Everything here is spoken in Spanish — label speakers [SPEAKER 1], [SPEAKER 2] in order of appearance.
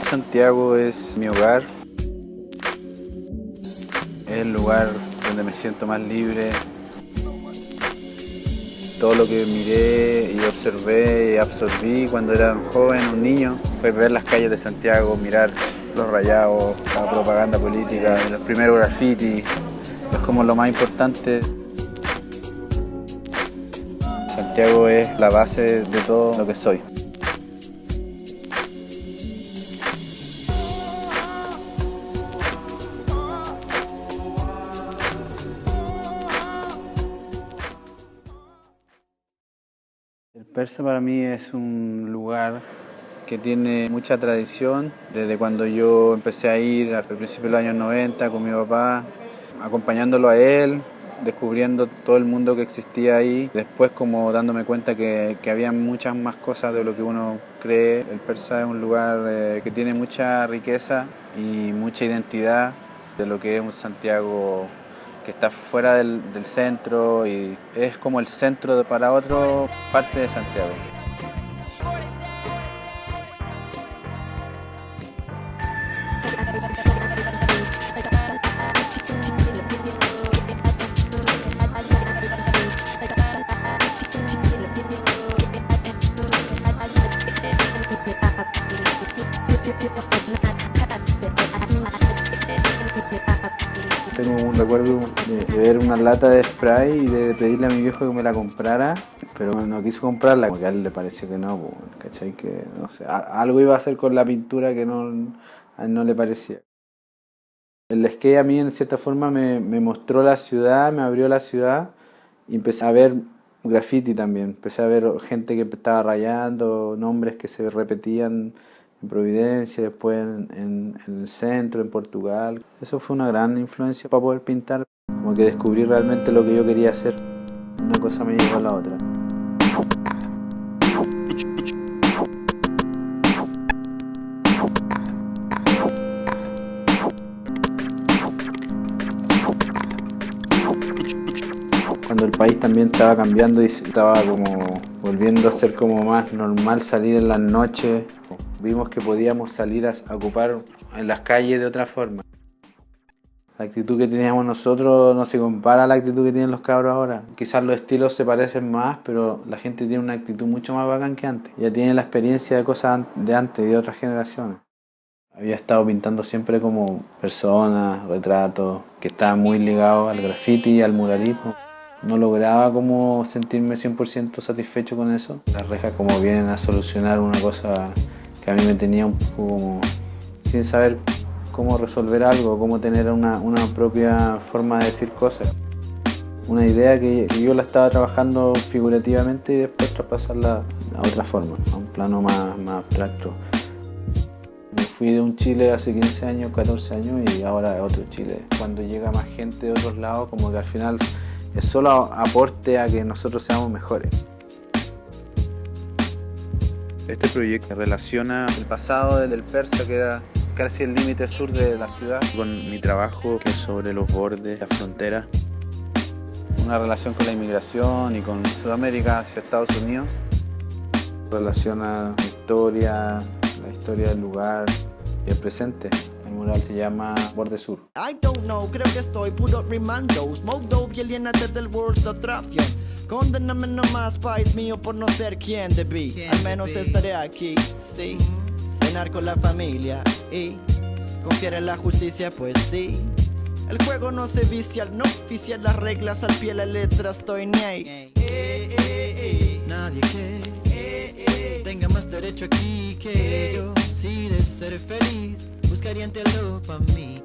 [SPEAKER 1] Santiago es mi hogar, es el lugar donde me siento más libre. Todo lo que miré y observé y absorbí cuando era un joven, un niño, fue ver las calles de Santiago, mirar los rayados, la propaganda política, los primeros grafitis. Es como lo más importante. Santiago es la base de todo lo que soy. El Persa para mí es un lugar que tiene mucha tradición. Desde cuando yo empecé a ir al principio de los años 90 con mi papá, acompañándolo a él, descubriendo todo el mundo que existía ahí. Después como dándome cuenta que había muchas más cosas de lo que uno cree. El Persa es un lugar que tiene mucha riqueza y mucha identidad de lo que es un Santiago que está fuera del centro y es como el centro para otra parte de Santiago. Tengo un recuerdo de ver una lata de spray y de pedirle a mi viejo que me la comprara, pero no quiso comprarla, porque a él le pareció que no, ¿cachai? Que no sé, algo iba a hacer con la pintura que a él no le parecía. El skate a mí en cierta forma me mostró la ciudad, me abrió la ciudad y empecé a ver graffiti también, empecé a ver gente que estaba rayando, nombres que se repetían en Providencia, después en el centro, en Portugal. Eso fue una gran influencia para poder pintar, como que descubrí realmente lo que yo quería hacer. Una cosa me llevó a la otra. Cuando el país también estaba cambiando y estaba como volviendo a ser como más normal salir en las noches, vimos que podíamos salir a ocupar en las calles de otra forma. La actitud que teníamos nosotros no se compara a la actitud que tienen los cabros ahora. Quizás los estilos se parecen más, pero la gente tiene una actitud mucho más bacán que antes. Ya tiene la experiencia de cosas de antes, de otras generaciones. Había estado pintando siempre como personas, retratos, que estaban muy ligados al graffiti y al muralismo. No lograba como sentirme 100% satisfecho con eso. Las rejas como vienen a solucionar una cosa que a mí me tenía un poco como sin saber cómo resolver algo, cómo tener una propia forma de decir cosas. Una idea que yo la estaba trabajando figurativamente y después traspasarla a otra forma, a un plano más abstracto. Me fui de un Chile hace 15 años, 14 años y ahora de otro Chile. Cuando llega más gente de otros lados, como que al final es solo aporte a que nosotros seamos mejores. Este proyecto relaciona el pasado del Persa, que era casi el límite sur de la ciudad, con mi trabajo que es sobre los bordes, la frontera. Una relación con la inmigración y con Sudamérica hacia Estados Unidos. Relaciona la historia del lugar y el presente. El mural se llama Borde Sur.
[SPEAKER 2] I don't know, creo que estoy puro rimando. Smoke dope y aliénate del world de atracción. Condéname nomás, país mío, por no ser quien debí. Al menos estaré aquí, sí. Cenar con la familia y confiar en la justicia, pues sí. El juego no se vicia al no oficial, las reglas al pie de la letra, estoy ni ahí. Nadie que tenga más derecho aquí que yo. Si de ser feliz, buscaría entre lo para mí.